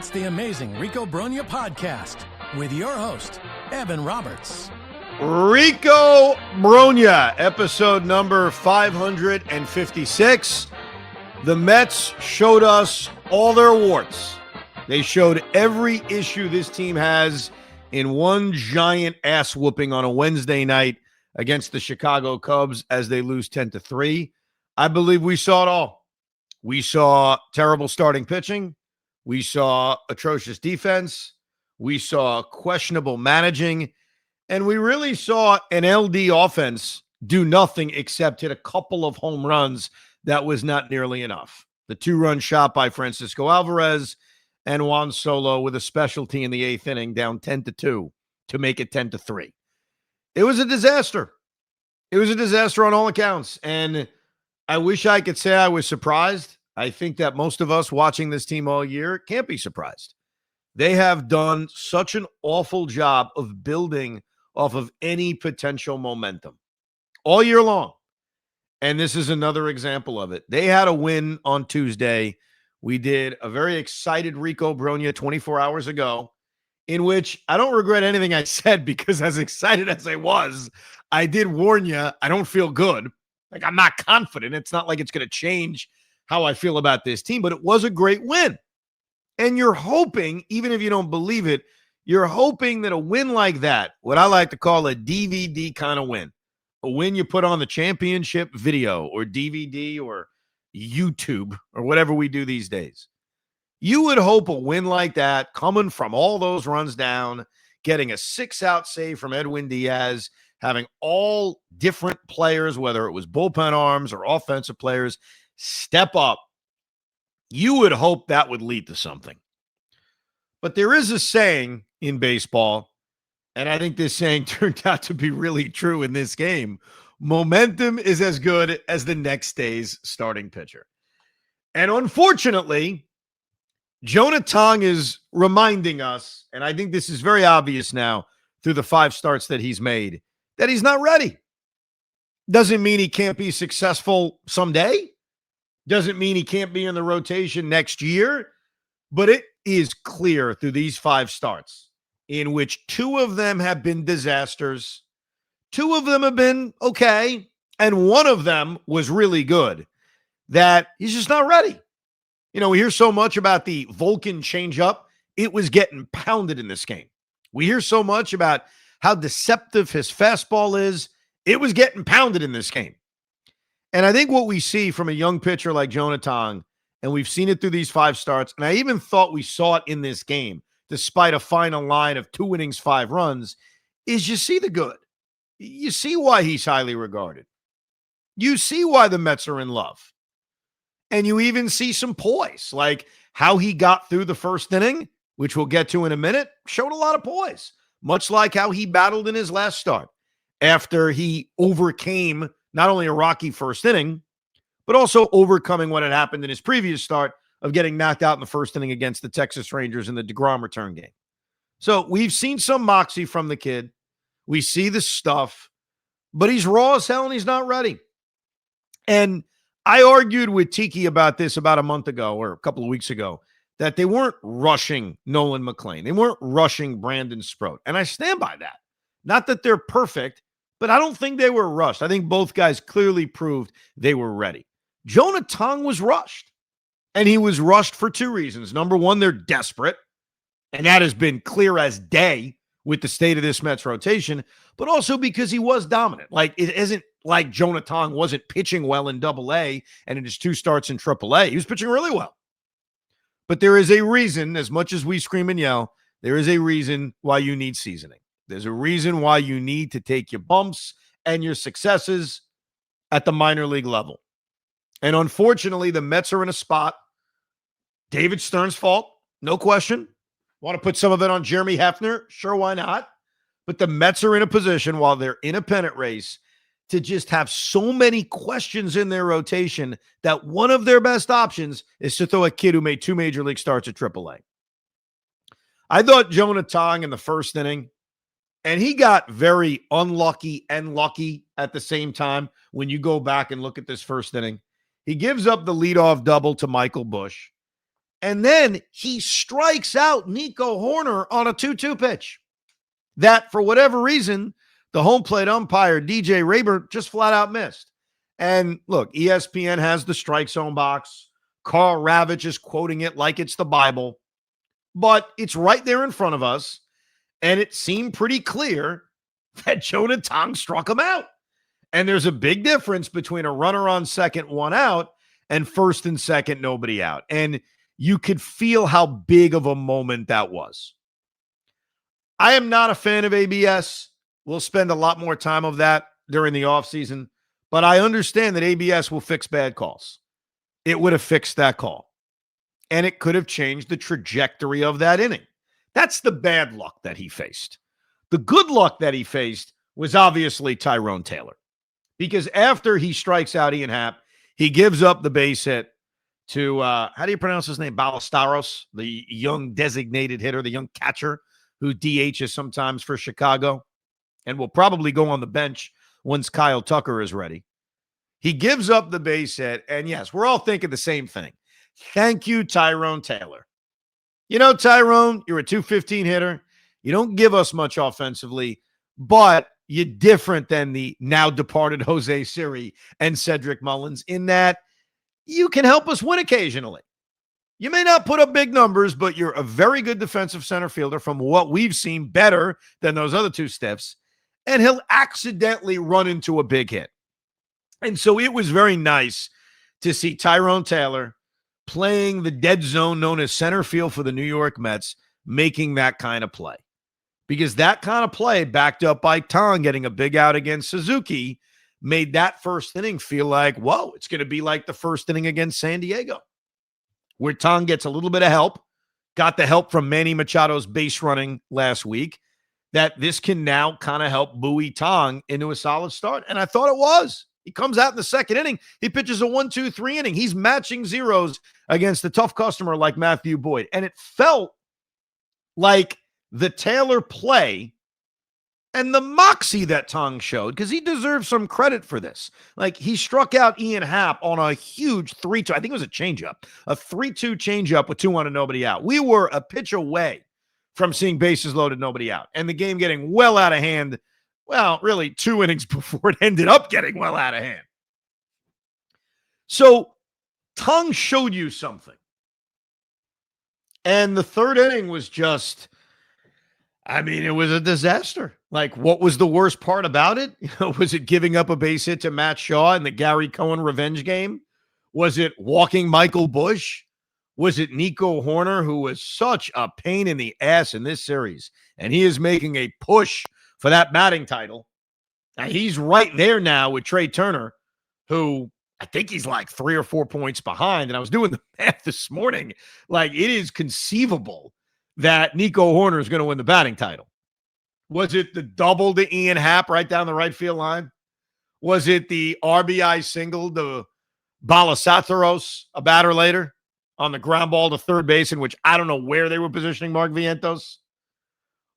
It's the amazing Rico Brogna podcast with your host, Evan Roberts. Rico Brogna, episode number 556. The Mets showed us all their warts. They showed every issue this team has in one giant ass whooping on a Wednesday night against the Chicago Cubs as they lose 10-3. I believe we saw it all. We saw terrible starting pitching. We saw atrocious defense. We saw questionable managing. And we really saw an LD offense do nothing except hit a couple of home runs. That was not nearly enough. The 2-run shot by Francisco Alvarez and Juan Solo with a specialty in the 8th inning down 10-2 to make it 10-3. It was a disaster. It was a disaster on all accounts. And I wish I could say I was surprised. I think that most of us watching this team all year can't be surprised. They have done such an awful job of building off of any potential momentum all year long. And this is another example of it. They had a win on Tuesday. We did a very excited Rico Brogna 24 hours ago, in which I don't regret anything I said, because as excited as I was, I did warn you, I don't feel good. Like, I'm not confident. It's not like it's going to change how I feel about this team, but it was a great win. And you're hoping, even if you don't believe it, you're hoping that a win like that, what I like to call a DVD kind of win, a win you put on the championship video or DVD or YouTube or whatever we do these days. You would hope a win like that, coming from all those runs down, getting a 6-out save from Edwin Diaz, having all different players, whether it was bullpen arms or offensive players, step up. You would hope that would lead to something. But there is a saying in baseball, and I think this saying turned out to be really true in this game: momentum is as good as the next day's starting pitcher. And unfortunately, Jonah Tong is reminding us, and I think this is very obvious now through the 5 starts that he's made, that he's not ready. Doesn't mean he can't be successful someday. Doesn't mean he can't be in the rotation next year. But it is clear through these 5 starts, in which 2 of them have been disasters, 2 of them have been okay, and 1 of them was really good, that he's just not ready. You know, we hear so much about the Vulcan changeup. It was getting pounded in this game. We hear so much about how deceptive his fastball is. It was getting pounded in this game. And I think what we see from a young pitcher like Jonah Tong, and we've seen it through these 5 starts, and I even thought we saw it in this game, despite a final line of 2 innings, 5 runs, is you see the good. You see why he's highly regarded. You see why the Mets are in love. And you even see some poise, like how he got through the first inning, which we'll get to in a minute, showed a lot of poise, much like how he battled in his last start after he overcame not only a rocky first inning, but also overcoming what had happened in his previous start of getting knocked out in the first inning against the Texas Rangers in the DeGrom return game. So we've seen some moxie from the kid. We see the stuff, but he's raw as hell and he's not ready. And I argued with Tiki about this about a month ago or a couple of weeks ago, that they weren't rushing Nolan McLean. They weren't rushing Brandon Sproat. And I stand by that. Not that they're perfect, but I don't think they were rushed. I think both guys clearly proved they were ready. Jonah Tong was rushed, and he was rushed for 2 reasons. Number one, they're desperate, and that has been clear as day with the state of this Mets rotation, but also because he was dominant. Like, it isn't like Jonah Tong wasn't pitching well in AA and in his 2 starts in AAA. He was pitching really well. But there is a reason, as much as we scream and yell, there is a reason why you need seasoning. There's a reason why you need to take your bumps and your successes at the minor league level. And unfortunately, the Mets are in a spot. David Stern's fault, no question. Want to put some of it on Jeremy Hefner? Sure, why not? But the Mets are in a position, while they're in a pennant race, to just have so many questions in their rotation that one of their best options is to throw a kid who made 2 major league starts at AAA. I thought Jonah Tong in the first inning, and he got very unlucky and lucky at the same time when you go back and look at this first inning. He gives up the leadoff double to Michael Busch. And then he strikes out Nico Hoerner on a 2-2 pitch that, for whatever reason, the home plate umpire, DJ Rayburn, just flat out missed. And look, ESPN has the strike zone box. Carl Ravitch is quoting it like it's the Bible. But it's right there in front of us. And it seemed pretty clear that Jonah Tong struck him out. And there's a big difference between a runner on second, one out, and first and second, nobody out. And you could feel how big of a moment that was. I am not a fan of ABS. We'll spend a lot more time of that during the offseason. But I understand that ABS will fix bad calls. It would have fixed that call. And it could have changed the trajectory of that inning. That's the bad luck that he faced. The good luck that he faced was obviously Tyrone Taylor. Because after he strikes out Ian Happ, he gives up the base hit to, how do you pronounce his name? Ballesteros, the young designated hitter, the young catcher who DHs sometimes for Chicago and will probably go on the bench once Kyle Tucker is ready. He gives up the base hit, and yes, we're all thinking the same thing. Thank you, Tyrone Taylor. You know, Tyrone, you're a 215 hitter. You don't give us much offensively, but you're different than the now departed Jose Siri and Cedric Mullins in that you can help us win occasionally. You may not put up big numbers, but you're a very good defensive center fielder from what we've seen, better than those other two stiffs, and he'll accidentally run into a big hit. And so it was very nice to see Tyrone Taylor playing the dead zone known as center field for the New York Mets, making that kind of play. Because that kind of play, backed up by Tong getting a big out against Suzuki, made that first inning feel like, whoa, it's going to be like the first inning against San Diego, where Tong gets a little bit of help, got the help from Manny Machado's base running last week, that this can now kind of help buoy Tong into a solid start. And I thought it was. He comes out in the second inning. He pitches a 1-2-3 inning. He's matching zeros against a tough customer like Matthew Boyd. And it felt like the Taylor play and the moxie that Tong showed, because he deserves some credit for this. Like, he struck out Ian Happ on a huge 3-2. I think it was a changeup, a 3-2 changeup with 2-1 and nobody out. We were a pitch away from seeing bases loaded, nobody out, and the game getting well out of hand. Well, really 2 innings before it ended up getting well out of hand. So Tong showed you something. And the third inning was just, I mean, it was a disaster. Like, what was the worst part about it? Was it giving up a base hit to Matt Shaw in the Gary Cohen revenge game? Was it walking Michael Busch? Was it Nico Hoerner, who was such a pain in the ass in this series? And he is making a push for that batting title. Now, he's right there now with Trey Turner, who I think he's like 3 or 4 points behind. And I was doing the math this morning. Like, it is conceivable that Nico Hoerner is going to win the batting title. Was it the double to Ian Happ right down the right field line? Was it the RBI single to Ballesteros, a batter later, on the ground ball to third base, in which I don't know where they were positioning Mark Vientos?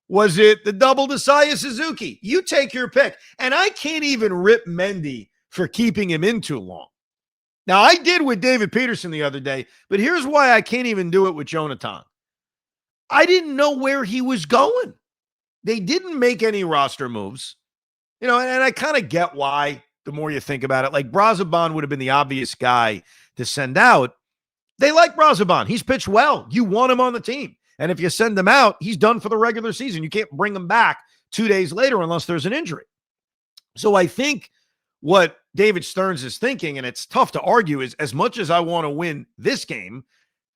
Was it the double to Seiya Suzuki? You take your pick. And I can't even rip Mendy for keeping him in too long. Now, I did with David Peterson the other day, but here's why I can't even do it with Jonah Tong. I didn't know where he was going. They didn't make any roster moves. You know, and I kind of get why, the more you think about it. Like, Brazoban would have been the obvious guy to send out. They like Brazoban. He's pitched well. You want him on the team. And if you send him out, he's done for the regular season. You can't bring him back 2 days later unless there's an injury. So I think what David Stearns is thinking, and it's tough to argue, is as much as I want to win this game,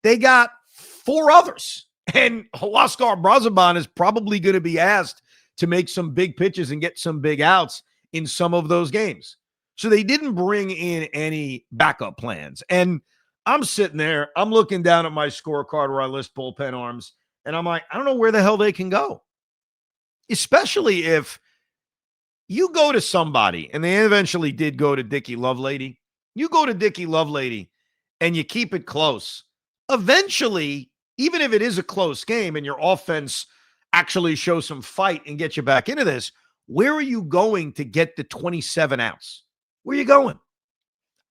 they got 4 others. And Huascar Brazoban is probably going to be asked to make some big pitches and get some big outs in some of those games. So they didn't bring in any backup plans. And I'm sitting there, I'm looking down at my scorecard where I list bullpen arms, and I'm like, I don't know where the hell they can go. Especially if you go to somebody, and they eventually did go to Dickie Lovelady. You go to Dickie Lovelady and you keep it close. Eventually, even if it is a close game and your offense actually shows some fight and get you back into this, where are you going to get the 27 outs? Where are you going?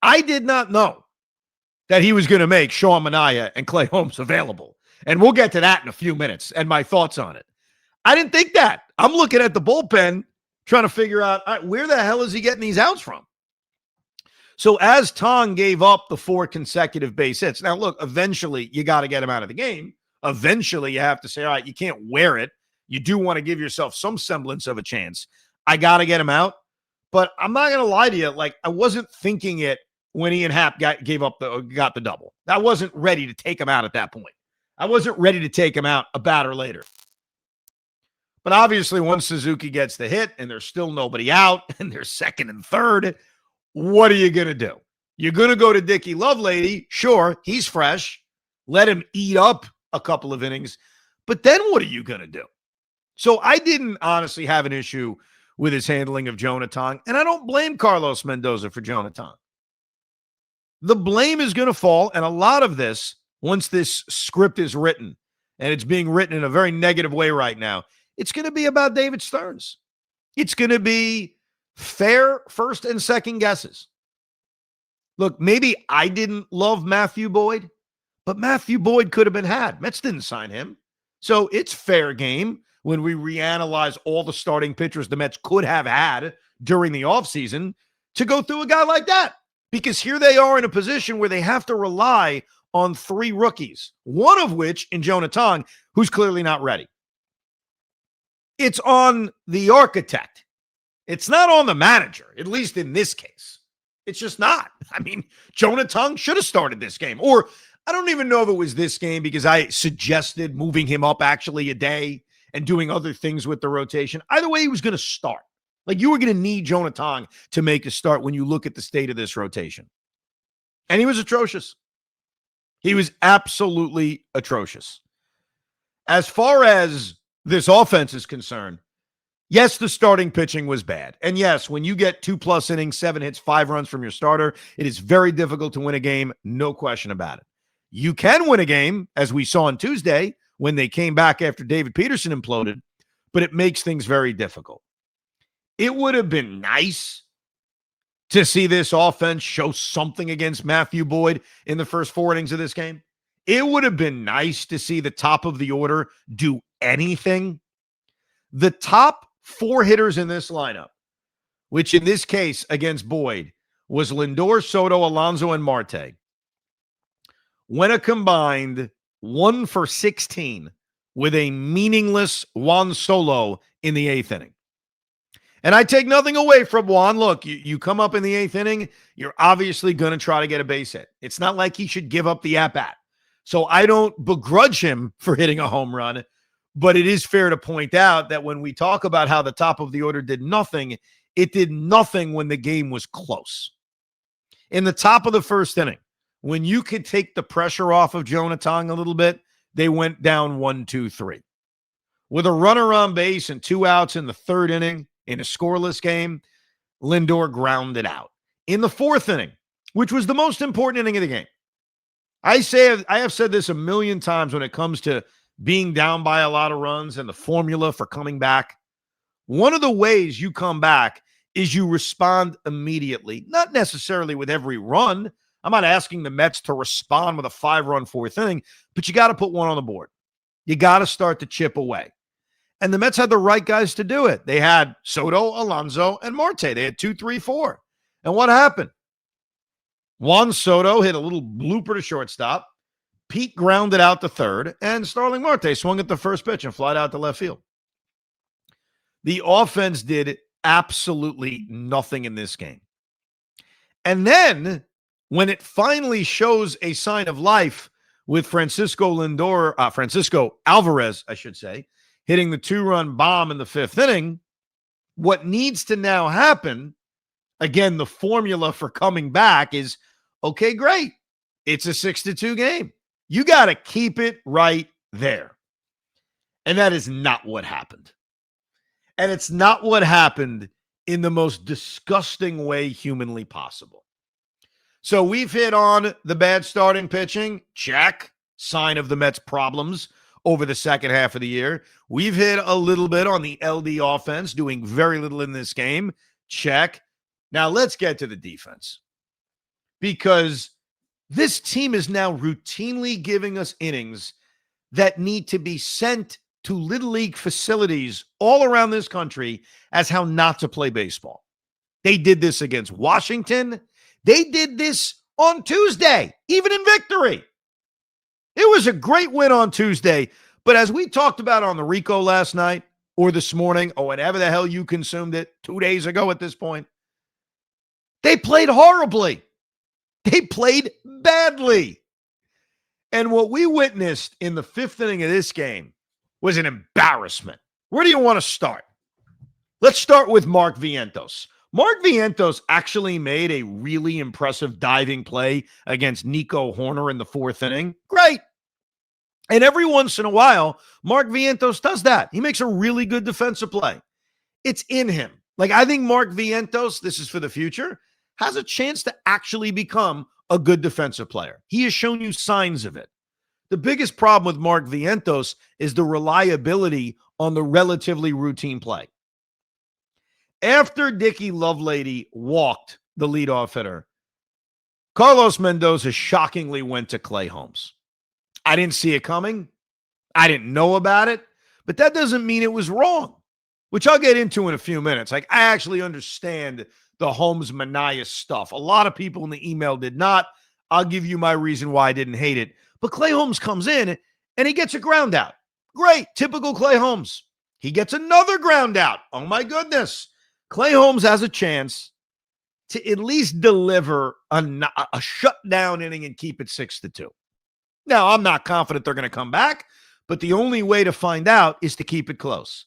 I did not know that he was going to make Sean Manaea and Clay Holmes available. And we'll get to that in a few minutes and my thoughts on it. I didn't think that. I'm looking at the bullpen trying to figure out where the hell is he getting these outs from? So as Tong gave up the 4 consecutive base hits, now look, eventually you got to get him out of the game. Eventually you have to say, all right, you can't wear it. You do want to give yourself some semblance of a chance. I got to get him out. But I'm not going to lie to you. Like, I wasn't thinking it when Ian Happ got the double. I wasn't ready to take him out at that point. I wasn't ready to take him out a batter later. But obviously, once Suzuki gets the hit and there's still nobody out and there's second and third, what are you going to do? You're going to go to Dickie Lovelady. Sure, he's fresh. Let him eat up a couple of innings. But then what are you going to do? So I didn't honestly have an issue with his handling of Jonah Tong. And I don't blame Carlos Mendoza for Jonah Tong. The blame is going to fall. And a lot of this, once this script is written, and it's being written in a very negative way right now, it's going to be about David Stearns. It's going to be fair first and second guesses. Look, maybe I didn't love Matthew Boyd, but Matthew Boyd could have been had. Mets didn't sign him. So it's fair game when we reanalyze all the starting pitchers the Mets could have had during the offseason to go through a guy like that. Because here they are in a position where they have to rely on 3 rookies, one of which in Jonah Tong, who's clearly not ready. It's on the architect. It's not on the manager, at least in this case. It's just not. I mean, Jonah Tong should have started this game. Or I don't even know if it was this game because I suggested moving him up actually a day and doing other things with the rotation. Either way, he was going to start. Like, you were going to need Jonah Tong to make a start when you look at the state of this rotation. And he was atrocious. He was absolutely atrocious. As far as this offense is concerned, yes, the starting pitching was bad. And yes, when you get 2+ innings, 7 hits, 5 runs from your starter, it is very difficult to win a game. No question about it. You can win a game, as we saw on Tuesday when they came back after David Peterson imploded, but it makes things very difficult. It would have been nice to see this offense show something against Matthew Boyd in the first 4 innings of this game. It would have been nice to see the top of the order do anything. The top 4 hitters in this lineup, which in this case against Boyd was Lindor, Soto, Alonso, and Marte, went a combined 1 for 16 with a meaningless Juan Solo in the 8th inning. And I take nothing away from Juan. Look, you come up in the 8th inning, you're obviously going to try to get a base hit. It's not like he should give up the at-bat. So I don't begrudge him for hitting a home run, but it is fair to point out that when we talk about how the top of the order did nothing, it did nothing when the game was close. In the top of the first inning, when you could take the pressure off of Jonah Tong a little bit, they went down 1-2-3. With a runner on base and 2 outs in the 3rd inning, in a scoreless game, Lindor grounded out. In the 4th inning, which was the most important inning of the game, I have said this a million times when it comes to being down by a lot of runs and the formula for coming back. One of the ways you come back is you respond immediately, not necessarily with every run. I'm not asking the Mets to respond with a 5-run 4th inning, but you got to put one on the board. You got to start to chip away. And the Mets had the right guys to do it. They had Soto, Alonso, and Marte. They had 2, 3, 4. And what happened? Juan Soto hit a little blooper to shortstop. Pete grounded out to 3rd. And Starling Marte swung at the first pitch and flied out to left field. The offense did absolutely nothing in this game. And then, when it finally shows a sign of life with Francisco Alvarez, I should say, hitting the 2-run bomb in the 5th inning, what needs to now happen, again, the formula for coming back is, okay, great. It's a 6-2 game. You got to keep it right there. And that is not what happened. And it's not what happened in the most disgusting way humanly possible. So we've hit on the bad starting pitching. Check. Sign of the Mets' problems over the second half of the year. We've hit a little bit on the LD offense, doing very little in this game. Check. Now let's get to the defense. Because This team is now routinely giving us innings that need to be sent to Little League facilities all around this country as how not to play baseball. They did this against Washington. They did this on Tuesday, even in victory. It was a great win on Tuesday. But as we talked about on the Rico last night or this morning or whenever the hell you consumed it 2 days ago at this point, they played horribly. They played badly. And what we witnessed in the fifth inning of this game was an embarrassment. Where do you want to start? Let's start with Mark Vientos. Mark Vientos actually made a really impressive diving play against Nico Horner in the fourth inning. Great. And every once in a while, Mark Vientos does that. He makes a really good defensive play. It's in him. Like, I think Mark Vientos, this is for the future, has a chance to actually become a good defensive player. He has shown you signs of it. The biggest problem with Mark Vientos is the reliability on the relatively routine play. After Dickie Lovelady walked the leadoff hitter, Carlos Mendoza shockingly went to Clay Holmes. I didn't see it coming. I didn't know about it, but that doesn't mean it was wrong, which I'll get into in a few minutes. Like, I actually understand the Holmes Manias stuff. A lot of people in the email did not. I'll give you my reason why I didn't hate it. But Clay Holmes comes in and he gets a ground out. Great. Typical Clay Holmes. He gets another ground out. Oh my goodness. Clay Holmes has a chance to at least deliver a shutdown inning and keep it 6-2. Now, I'm not confident they're going to come back, but the only way to find out is to keep it close.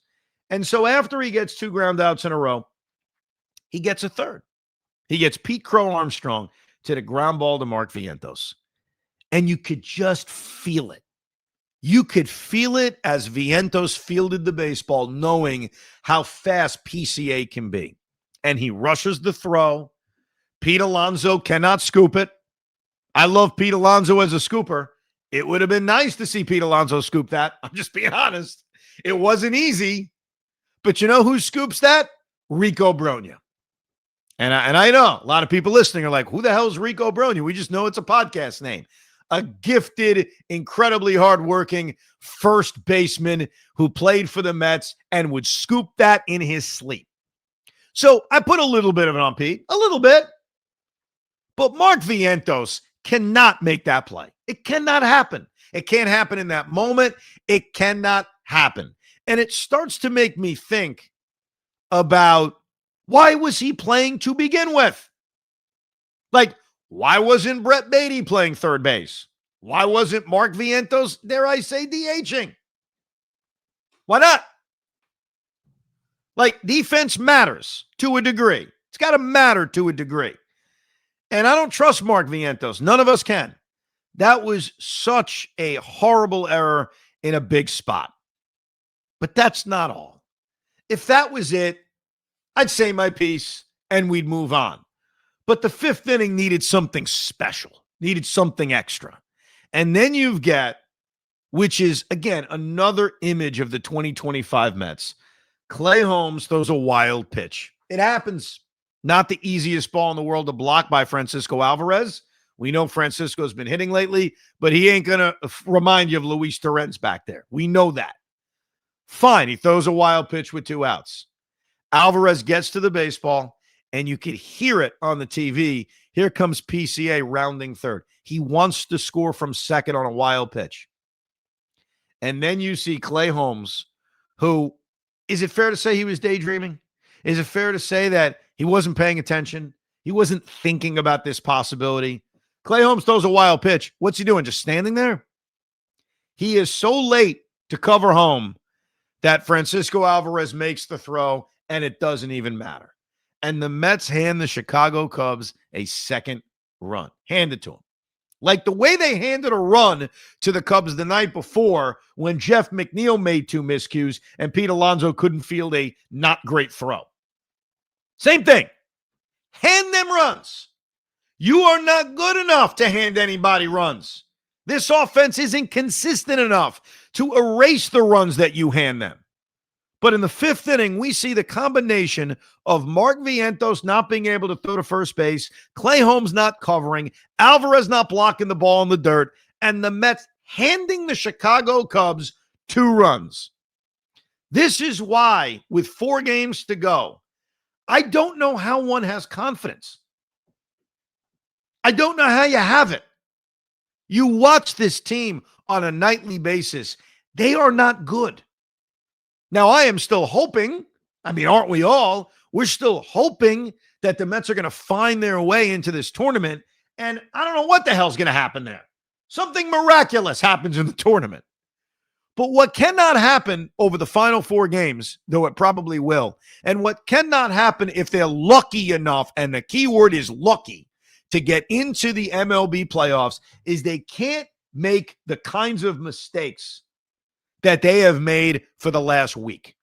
And so after he gets 2 ground outs in a row, he gets a third. He gets Pete Crow Armstrong to the ground ball to Mark Vientos. And you could just feel it. You could feel it as Vientos fielded the baseball, knowing how fast PCA can be. And he rushes the throw. Pete Alonso cannot scoop it. I love Pete Alonso as a scooper. It would have been nice to see Pete Alonso scoop that. I'm just being honest. It wasn't easy. But you know who scoops that? Rico Brogna. And I know a lot of people listening are like, who the hell is Rico Brogna? We just know it's a podcast name. A gifted, incredibly hardworking first baseman who played for the Mets and would scoop that in his sleep. So I put a little bit of it on Pete, a little bit. But Mark Vientos cannot make that play. It cannot happen. It can't happen in that moment. It cannot happen. And it starts to make me think about, why was he playing to begin with? Like, why wasn't Brett Beatty playing third base? Why wasn't Mark Vientos, dare I say, DHing? Why not? Like, defense matters to a degree. It's got to matter to a degree. And I don't trust Mark Vientos. None of us can. That was such a horrible error in a big spot. But that's not all. If that was it, I'd say my piece and we'd move on. But the fifth inning needed something special, needed something extra. And then you've got, which is, again, another image of the 2025 Mets. Clay Holmes throws a wild pitch. It happens. Not the easiest ball in the world to block by Francisco Alvarez. We know Francisco's been hitting lately, but he ain't going to remind you of Luis Torrens back there. We know that. Fine, he throws a wild pitch with 2 outs. Alvarez gets to the baseball, and you could hear it on the TV. Here comes PCA rounding third. He wants to score from second on a wild pitch. And then you see Clay Holmes, who, is it fair to say he was daydreaming? Is it fair to say that he wasn't paying attention? He wasn't thinking about this possibility. Clay Holmes throws a wild pitch. What's he doing? Just standing there? He is so late to cover home that Francisco Alvarez makes the throw, and it doesn't even matter. And the Mets hand the Chicago Cubs a second run. Hand it to them. Like the way they handed a run to the Cubs the night before when Jeff McNeil made 2 miscues and Pete Alonso couldn't field a not great throw. Same thing. Hand them runs. You are not good enough to hand anybody runs. This offense isn't consistent enough to erase the runs that you hand them. But in the fifth inning, we see the combination of Mark Vientos not being able to throw to first base, Clay Holmes not covering, Alvarez not blocking the ball in the dirt, and the Mets handing the Chicago Cubs 2 runs. This is why, with 4 games to go, I don't know how one has confidence. I don't know how you have it. You watch this team on a nightly basis. They are not good. Now, I am still hoping, aren't we all? We're still hoping that the Mets are going to find their way into this tournament, and I don't know what the hell's going to happen there. Something miraculous happens in the tournament. But what cannot happen over the final 4 games, though it probably will, and what cannot happen if they're lucky enough, and the key word is lucky, to get into the MLB playoffs, is they can't make the kinds of mistakes that they have made for the last week.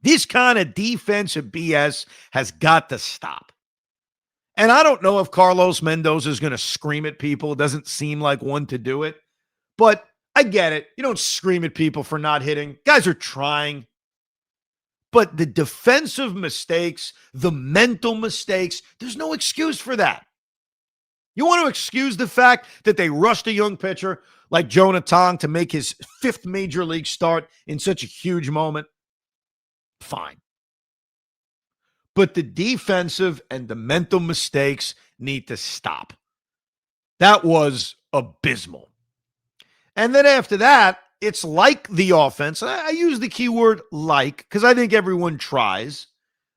This kind of defensive BS has got to stop. And I don't know if Carlos Mendoza is going to scream at people. It doesn't seem like one to do it. But I get it. You don't scream at people for not hitting. Guys are trying. But the defensive mistakes, the mental mistakes, there's no excuse for that. You want to excuse the fact that they rushed a young pitcher like Jonah Tong to make his 5th major league start in such a huge moment? Fine. But the defensive and the mental mistakes need to stop. That was abysmal. And then after that, it's like the offense. I use the keyword like because I think everyone tries.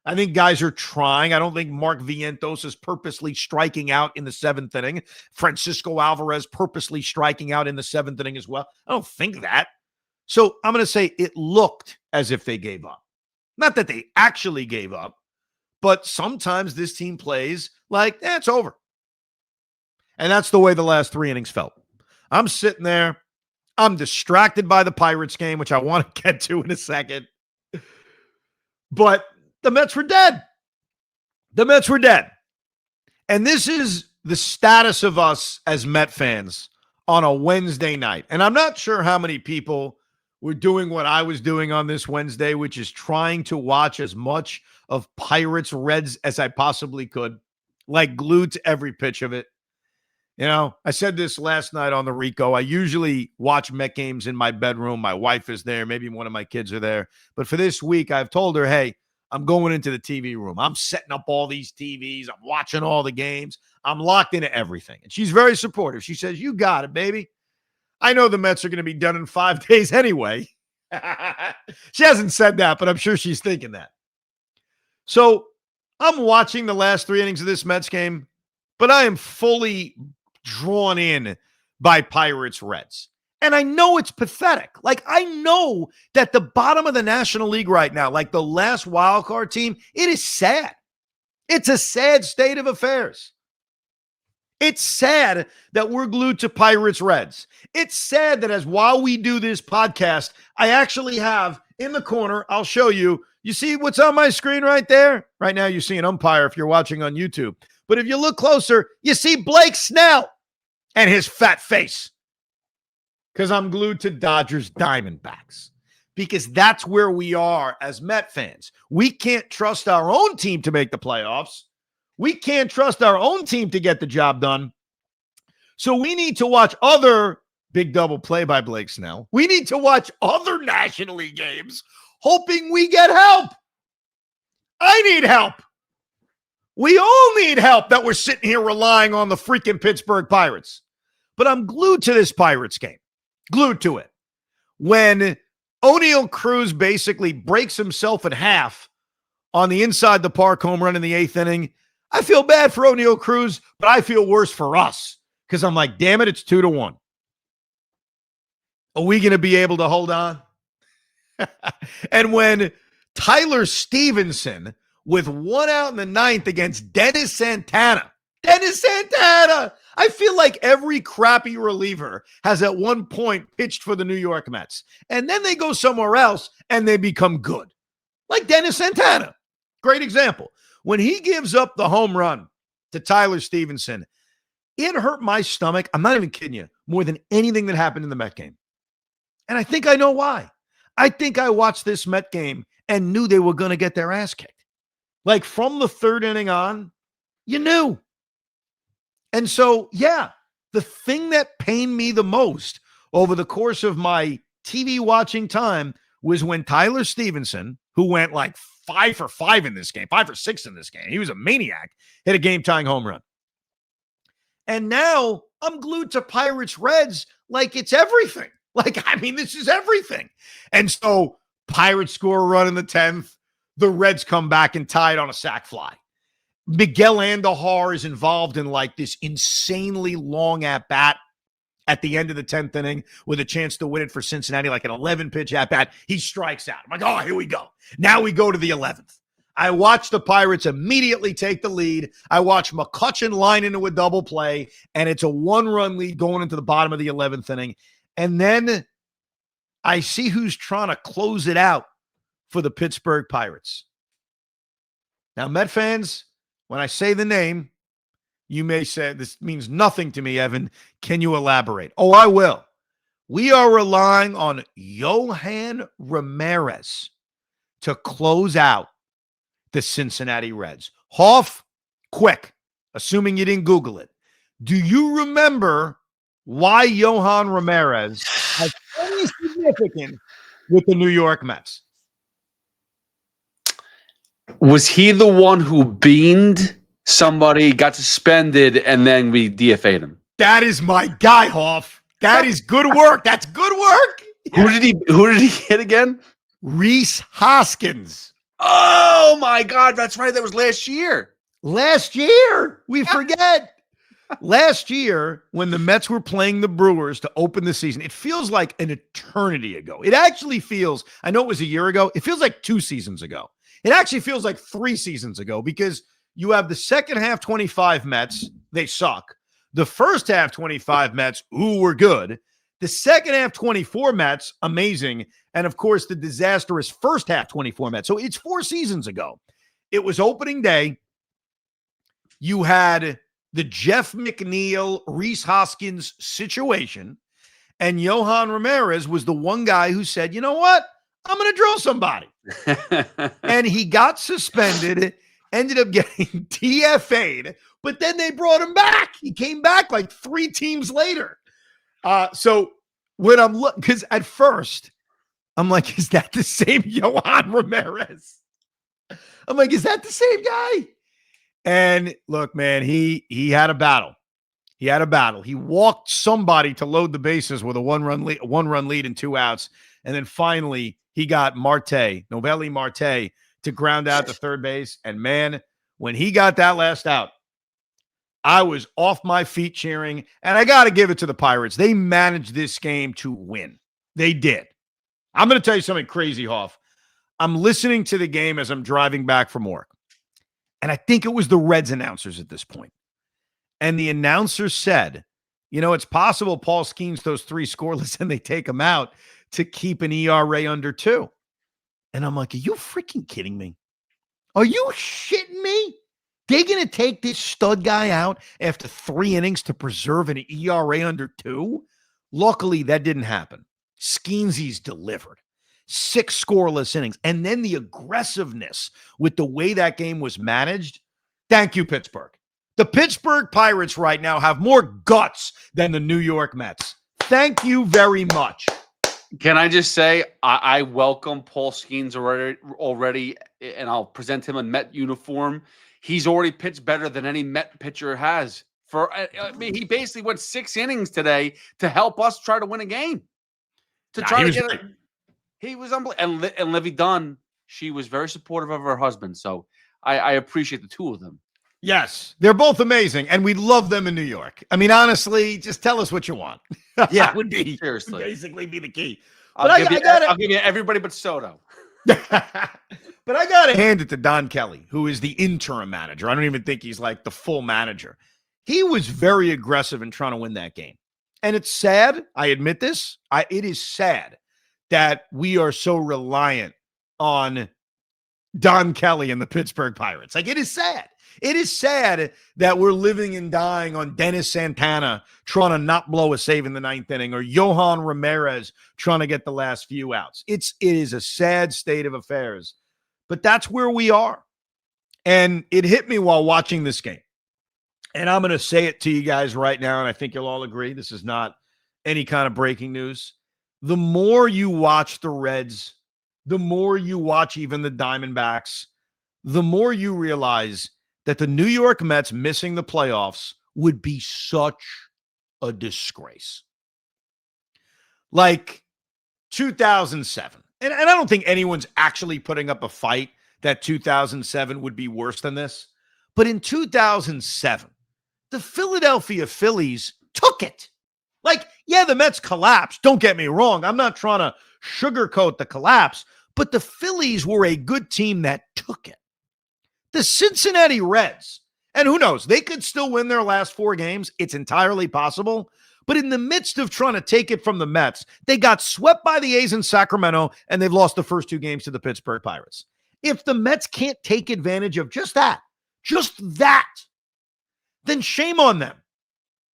I think guys are trying. I don't think Mark Vientos is purposely striking out in the 7th inning. Francisco Alvarez purposely striking out in the 7th inning as well. I don't think that. So I'm going to say it looked as if they gave up. Not that they actually gave up, but sometimes this team plays like, it's over. And that's the way the last 3 innings felt. I'm sitting there. I'm distracted by the Pirates game, which I want to get to in a second. But the Mets were dead. The Mets were dead. And this is the status of us as Met fans on a Wednesday night. And I'm not sure how many people were doing what I was doing on this Wednesday, which is trying to watch as much of Pirates Reds as I possibly could, like glued to every pitch of it. You know, I said this last night on the Rico. I usually watch Met games in my bedroom. My wife is there. Maybe one of my kids are there. But for this week, I've told her, hey, I'm going into the TV room. I'm setting up all these TVs. I'm watching all the games. I'm locked into everything. And she's very supportive. She says, you got it, baby. I know the Mets are going to be done in 5 days anyway. She hasn't said that, but I'm sure she's thinking that. So I'm watching the last 3 innings of this Mets game, but I am fully drawn in by Pirates Reds. And I know it's pathetic. Like, I know that the bottom of the National League right now, like the last wild card team, it is sad. It's a sad state of affairs. It's sad that we're glued to Pirates Reds. It's sad that while we do this podcast, I actually have in the corner, I'll show you. You see what's on my screen right there? Right now you see an umpire if you're watching on YouTube. But if you look closer, you see Blake Snell and his fat face. Because I'm glued to Dodgers Diamondbacks. Because that's where we are as Met fans. We can't trust our own team to make the playoffs. We can't trust our own team to get the job done. So we need to watch other big double play by Blake Snell. We need to watch other National League games hoping we get help. I need help. We all need help that we're sitting here relying on the freaking Pittsburgh Pirates. But I'm glued to this Pirates game. Glued to it. When O'Neal Cruz basically breaks himself in half on the inside the park home run in the 8th inning, I feel bad for O'Neal Cruz, but I feel worse for us because I'm like, damn it, it's 2-1. Are we going to be able to hold on? And when Tyler Stevenson, with 1 out in the 9th against Dennis Santana, I feel like every crappy reliever has at one point pitched for the New York Mets. And then they go somewhere else and they become good. Like Dennis Santana. Great example. When he gives up the home run to Tyler Stevenson, it hurt my stomach. I'm not even kidding you. More than anything that happened in the Met game. And I think I know why. I think I watched this Met game and knew they were going to get their ass kicked. Like from the third inning on, you knew. And so, yeah, the thing that pained me the most over the course of my TV watching time was when Tyler Stevenson, who went like 5 for 5 in this game, 5 for 6 in this game, he was a maniac, hit a game-tying home run. And now I'm glued to Pirates Reds like it's everything. Like, I mean, this is everything. And so Pirates score a run in the 10th. The Reds come back and tie it on a sac fly. Miguel Andujar is involved in like this insanely long at-bat at the end of the 10th inning with a chance to win it for Cincinnati, like an 11-pitch at-bat. He strikes out. I'm like, oh, here we go. Now we go to the 11th. I watch the Pirates immediately take the lead. I watch McCutchen line into a double play, and it's a 1-run lead going into the bottom of the 11th inning. And then I see who's trying to close it out for the Pittsburgh Pirates. Now, Met fans, when I say the name, you may say, this means nothing to me, Evan. Can you elaborate? Oh, I will. We are relying on Yohan Ramirez to close out the Cincinnati Reds. Hoff, quick, assuming you didn't Google it. Do you remember why Yohan Ramirez has any significance with the New York Mets? Was he the one who beaned somebody, got suspended, and then we DFA'd him? That is my guy, Hoff. That is good work. That's good work. Who did he hit again? Rhys Hoskins. Oh my God, that's right. That was last year. Last year. We forget. Last year, when the Mets were playing the Brewers to open the season, it feels like an eternity ago. It actually feels, I know it was a year ago, it feels like 2 seasons ago. It actually feels like 3 seasons ago because you have the second half 25 Mets, they suck. The first half 25 Mets, ooh, were good. The second half 24 Mets, amazing. And of course, the disastrous first half 24 Mets. So it's 4 seasons ago. It was opening day. You had the Jeff McNeil, Rhys Hoskins situation. And Yohan Ramirez was the one guy who said, you know what? I'm going to drill somebody. And he got suspended, ended up getting DFA'd, but then they brought him back. He came back like 3 teams later. So when I'm looking, because at first I'm like, is that the same Yohan Ramirez? I'm like, is that the same guy? And look, man, he had a battle. He had a battle. He walked somebody to load the bases with a one-run lead and 2 outs. And then finally he got Novelli Marte to ground out to third base. And man, when he got that last out, I was off my feet cheering. And I got to give it to the Pirates. They managed this game to win. They did. I'm going to tell you something crazy, Hoff. I'm listening to the game as I'm driving back from work. And I think it was the Reds announcers at this point. And the announcer said, you know, it's possible Paul Skeens those 3 scoreless and they take him out to keep an ERA under 2. And I'm like, are you freaking kidding me? Are you shitting me? They're going to take this stud guy out after 3 innings to preserve an ERA under 2? Luckily, that didn't happen. Skeensy's delivered. 6 scoreless innings. And then the aggressiveness with the way that game was managed. Thank you, Pittsburgh. The Pittsburgh Pirates right now have more guts than the New York Mets. Thank you very much. Can I just say, I welcome Paul Skeens already, and I'll present him a Met uniform. He's already pitched better than any Met pitcher has. He basically went 6 innings today to help us try to win a game. He was unbelievable. And Livy Dunn, she was very supportive of her husband. So I appreciate the 2 of them. Yes, they're both amazing, and we love them in New York. I mean, honestly, just tell us what you want. Yeah, that would be seriously basically be the key. I'll give you everybody but Soto. But I got to hand it to Don Kelly, who is the interim manager. I don't even think he's like the full manager. He was very aggressive in trying to win that game. And it's sad. I admit this. It is sad that we are so reliant on Don Kelly and the Pittsburgh Pirates. Like, it is sad. It is sad that we're living and dying on Dennis Santana trying to not blow a save in the ninth inning, or Johan Ramirez trying to get the last few outs. It is a sad state of affairs, but that's where we are. And it hit me while watching this game. And I'm going to say it to you guys right now, and I think you'll all agree. This is not any kind of breaking news. The more you watch the Reds, the more you watch even the Diamondbacks, the more you realize that the New York Mets missing the playoffs would be such a disgrace. Like 2007. And I don't think anyone's actually putting up a fight that 2007 would be worse than this. But in 2007, the Philadelphia Phillies took it. Like, yeah, the Mets collapsed. Don't get me wrong. I'm not trying to sugarcoat the collapse, but the Phillies were a good team that took it. The Cincinnati Reds, and who knows, they could still win their last 4 games. It's entirely possible. But in the midst of trying to take it from the Mets, they got swept by the A's in Sacramento, and they've lost the first 2 games to the Pittsburgh Pirates. If the Mets can't take advantage of just that, then shame on them.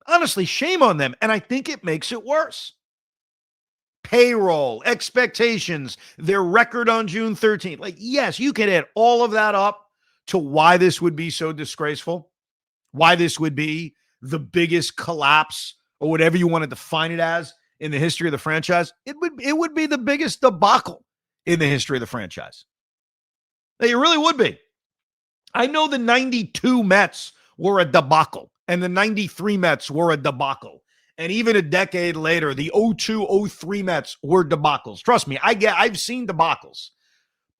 Honestly, shame on them. And I think it makes it worse. Payroll, expectations, their record on June 13th. Like, yes, you can add all of that up to why this would be so disgraceful, why this would be the biggest collapse or whatever you want to define it as in the history of the franchise. It would be the biggest debacle in the history of the franchise. It really would be. I know the 92 Mets were a debacle, and the 93 Mets were a debacle. And even a decade later, the 02-03 Mets were debacles. Trust me, I've seen debacles.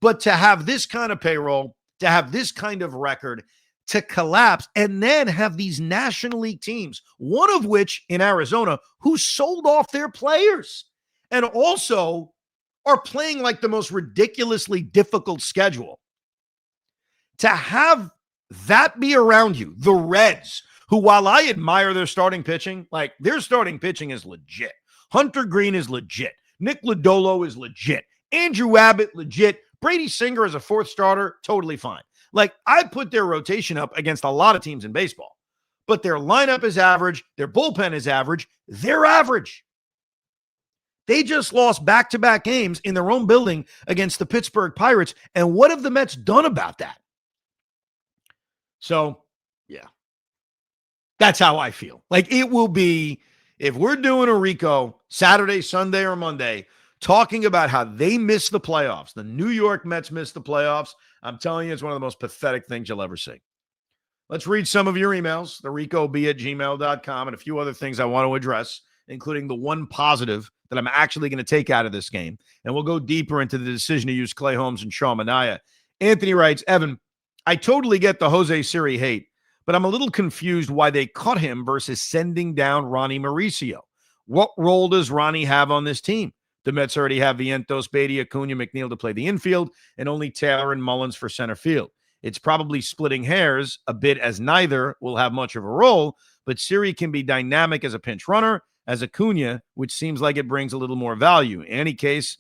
But to have this kind of payroll, to have this kind of record, to collapse, and then have these National League teams, one of which in Arizona, who sold off their players and also are playing like the most ridiculously difficult schedule. To have that be around you, the Reds, who, while I admire their starting pitching, like their starting pitching is legit. Hunter Green is legit. Nick Lodolo is legit. Andrew Abbott, legit. Brady Singer as a 4th starter, totally fine. Like, I put their rotation up against a lot of teams in baseball, but their lineup is average. Their bullpen is average. They're average. They just lost back-to-back games in their own building against the Pittsburgh Pirates. And what have the Mets done about that? So, yeah, that's how I feel. Like, it will be, if we're doing a Rico Saturday, Sunday, or Monday, talking about how they missed the playoffs, the New York Mets missed the playoffs, I'm telling you, it's one of the most pathetic things you'll ever see. Let's read some of your emails, thericob@gmail.com, and a few other things I want to address, including the one positive that I'm actually going to take out of this game. And we'll go deeper into the decision to use Clay Holmes and Sean Manaea. Anthony writes, Evan, I totally get the Jose Siri hate, but I'm a little confused why they cut him versus sending down Ronnie Mauricio. What role does Ronnie have on this team? The Mets already have Vientos, Beatty, Acuna, McNeil to play the infield, and only Taylor and Mullins for center field. It's probably splitting hairs a bit, as neither will have much of a role, but Siri can be dynamic as a pinch runner, as Acuna, which seems like it brings a little more value. In any case,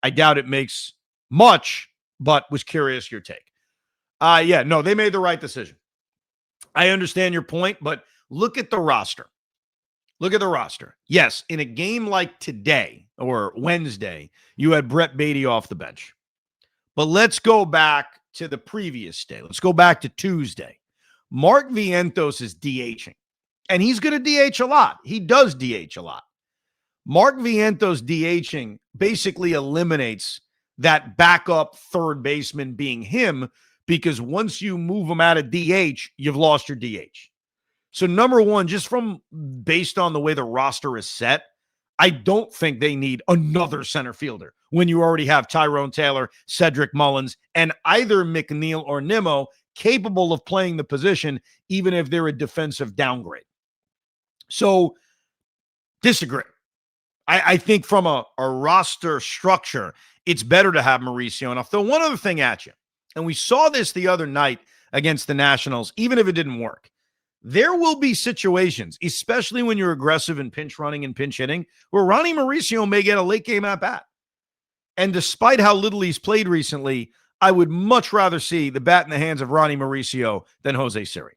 I doubt it makes much, but was curious your take. No, they made the right decision. I understand your point, but look at the roster. Look at the roster. Yes, in a game like today or Wednesday, you had Brett Beatty off the bench. But let's go back to the previous day. Let's go back to Tuesday. Mark Vientos is DHing, and he's going to DH a lot. He does DH a lot. Mark Vientos DHing basically eliminates that backup third baseman being him, because once you move him out of DH, you've lost your DH. So number one, just from based on the way the roster is set, I don't think they need another center fielder when you already have Tyrone Taylor, Cedric Mullins, and either McNeil or Nimmo capable of playing the position, even if they're a defensive downgrade. So disagree. I think from a roster structure, it's better to have Mauricio. And I'll throw one other thing at you. And we saw this the other night against the Nationals, even if it didn't work. There will be situations, especially when you're aggressive in pinch running and pinch hitting, where Ronnie Mauricio may get a late game at bat. And despite how little he's played recently, I would much rather see the bat in the hands of Ronnie Mauricio than Jose Siri.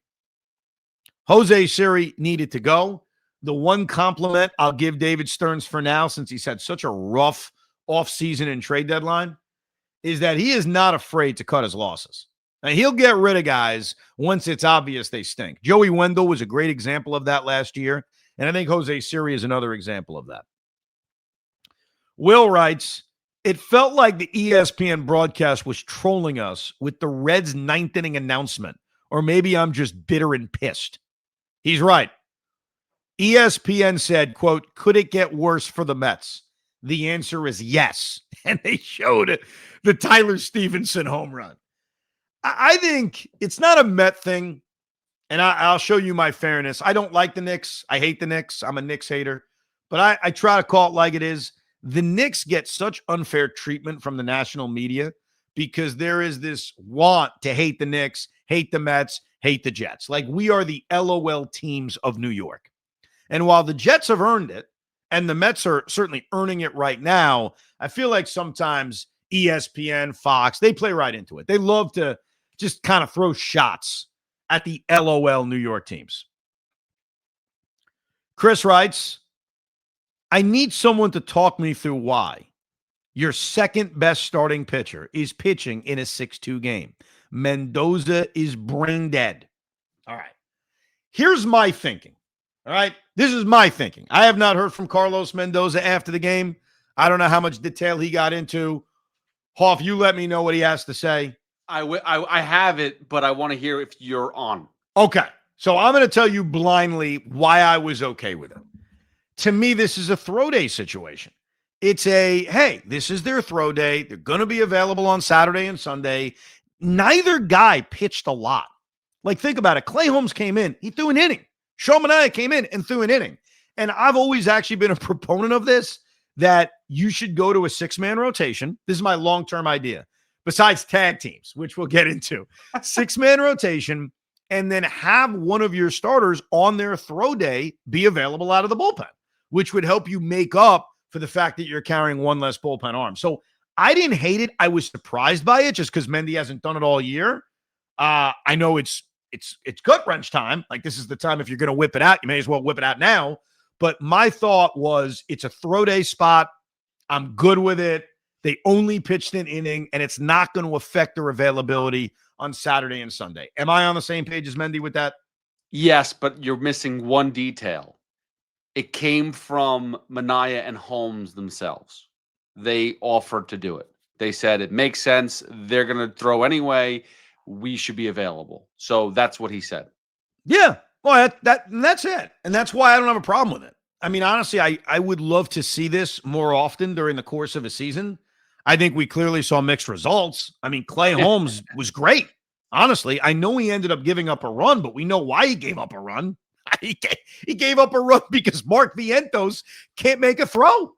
Jose Siri needed to go. The one compliment I'll give David Stearns for now, since he's had such a rough offseason and trade deadline, is that he is not afraid to cut his losses. And he'll get rid of guys once it's obvious they stink. Joey Wendell was a great example of that last year, and I think Jose Siri is another example of that. Will writes, it felt like the ESPN broadcast was trolling us with the Reds' ninth inning announcement, or maybe I'm just bitter and pissed. He's right. ESPN said, quote, could it get worse for the Mets? The answer is yes. And they showed the Tyler Stevenson home run. I think it's not a Met thing, and I'll show you my fairness. I don't like the Knicks. I hate the Knicks. I'm a Knicks hater. But I try to call it like it is. The Knicks get such unfair treatment from the national media because there is this want to hate the Knicks, hate the Mets, hate the Jets. Like we are the LOL teams of New York. And while the Jets have earned it, and the Mets are certainly earning it right now, I feel like sometimes ESPN, Fox, they play right into it. They love to just kind of throw shots at the LOL New York teams. Chris writes, I need someone to talk me through why your second best starting pitcher is pitching in a 6-2 game. Mendoza is brain dead. All right. Here's my thinking. All right. This is my thinking. I have not heard from Carlos Mendoza after the game. I don't know how much detail he got into. Hoff, you let me know what he has to say. I have it, but I want to hear if you're on. Okay. So I'm going to tell you blindly why I was okay with it. To me, this is a throw day situation. It's hey, this is their throw day. They're going to be available on Saturday and Sunday. Neither guy pitched a lot. Like, think about it. Clay Holmes came in. He threw an inning. Sean Manaea came in and threw an inning. And I've always actually been a proponent of this, that you should go to a 6-man rotation. This is my long-term idea. Besides tag teams, which we'll get into. 6-man rotation, and then have one of your starters on their throw day be available out of the bullpen, which would help you make up for the fact that you're carrying one less bullpen arm. So I didn't hate it. I was surprised by it just because Mendy hasn't done it all year. I know it's gut wrench time. Like, this is the time if you're going to whip it out, you may as well whip it out now. But my thought was it's a throw day spot. I'm good with it. They only pitched an inning, and it's not going to affect their availability on Saturday and Sunday. Am I on the same page as Mendy with that? Yes, but you're missing one detail. It came from Manaea and Holmes themselves. They offered to do it. They said it makes sense. They're going to throw anyway. We should be available. So that's what he said. Yeah. Well, that's it. And that's why I don't have a problem with it. I mean, honestly, I would love to see this more often during the course of a season. I think we clearly saw mixed results. I mean, Clay Holmes was great. Honestly, I know he ended up giving up a run, but we know why he gave up a run. He gave up a run because Mark Vientos can't make a throw.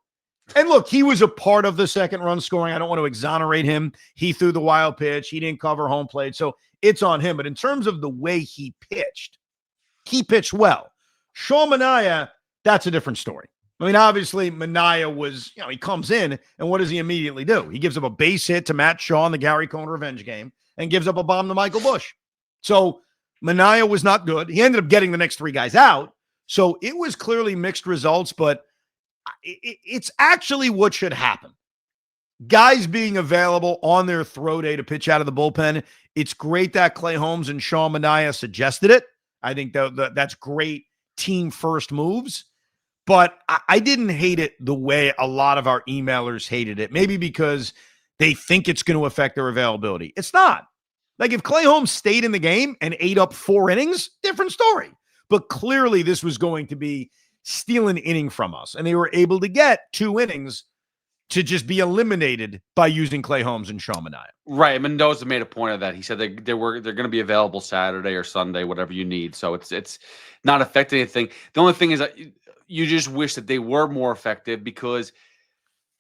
And look, he was a part of the second run scoring. I don't want to exonerate him. He threw the wild pitch. He didn't cover home plate. So it's on him. But in terms of the way he pitched well. Sean Manaea, that's a different story. I mean, obviously, Manaea was, he comes in, and what does he immediately do? He gives up a base hit to Matt Shaw in the Gary Cohn revenge game and gives up a bomb to Michael Busch. So Manaea was not good. He ended up getting the next 3 guys out. So it was clearly mixed results, but it's actually what should happen. Guys being available on their throw day to pitch out of the bullpen. It's great that Clay Holmes and Sean Manaea suggested it. I think that's great team first moves. But I didn't hate it the way a lot of our emailers hated it. Maybe because they think it's going to affect their availability. It's not. Like, if Clay Holmes stayed in the game and ate up 4 innings, different story. But clearly this was going to be steal an inning from us. And they were able to get 2 innings to just be eliminated by using Clay Holmes and Sean Manaea. Right. Mendoza made a point of that. He said they're going to be available Saturday or Sunday, whatever you need. So it's not affecting anything. The only thing is that you just wish that they were more effective because,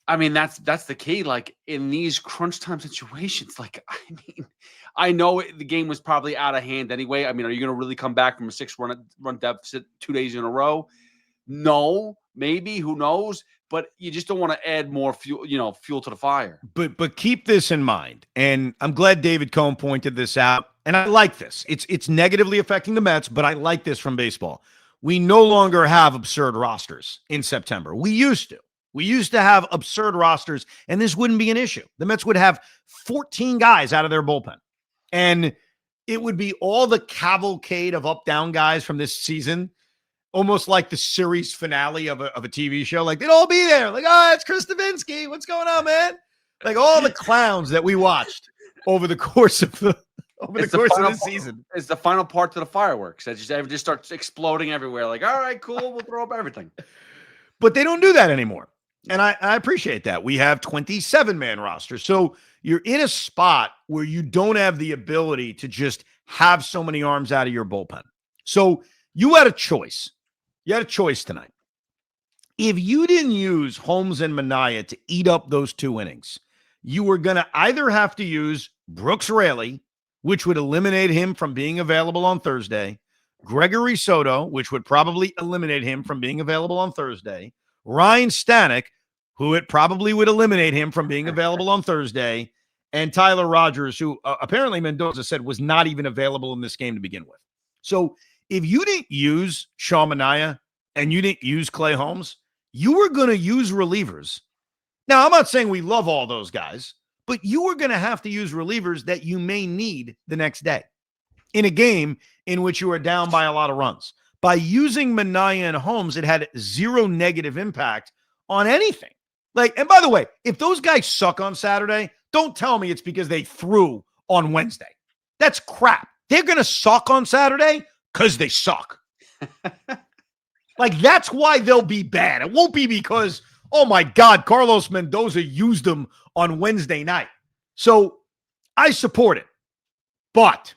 I mean, that's the key. Like, in these crunch time situations, like, I mean, I know the game was probably out of hand anyway. I mean, are you going to really come back from a 6-run deficit 2 days in a row? No, maybe, who knows? but you just don't want to add more fuel to the fire. But keep this in mind, and I'm glad David Cohn pointed this out, and I like this. It's negatively affecting the Mets, but I like this from baseball. We no longer have absurd rosters in September. We used to. We used to have absurd rosters, and this wouldn't be an issue. The Mets would have 14 guys out of their bullpen, and it would be all the cavalcade of up-down guys from this season, almost like the series finale of a TV show. Like, they'd all be there. Like, oh, it's Chris Stavinsky. What's going on, man? Like, all the clowns that we watched over the course of the season. It's the final part to the fireworks. It just starts exploding everywhere. Like, all right, cool. We'll throw up everything. But they don't do that anymore. And I appreciate that. We have 27-man rosters. So you're in a spot where you don't have the ability to just have so many arms out of your bullpen. So you had a choice. You had a choice tonight. If you didn't use Holmes and Minaya to eat up those 2 innings, you were going to either have to use Brooks Raley, which would eliminate him from being available on Thursday, Gregory Soto, which would probably eliminate him from being available on Thursday, Ryan Stanek, who it probably would eliminate him from being available on Thursday, and Tyler Rogers, who apparently Mendoza said was not even available in this game to begin with. So if you didn't use Sean Manaea and you didn't use Clay Holmes, you were going to use relievers. Now, I'm not saying we love all those guys, but you were going to have to use relievers that you may need the next day in a game in which you are down by a lot of runs. By using Minaya and Holmes, it had zero negative impact on anything. Like, and by the way, if those guys suck on Saturday, don't tell me it's because they threw on Wednesday. That's crap. They're going to suck on Saturday because they suck. Like, that's why they'll be bad. It won't be because, oh my God, Carlos Mendoza used them on Wednesday night. So I support it. But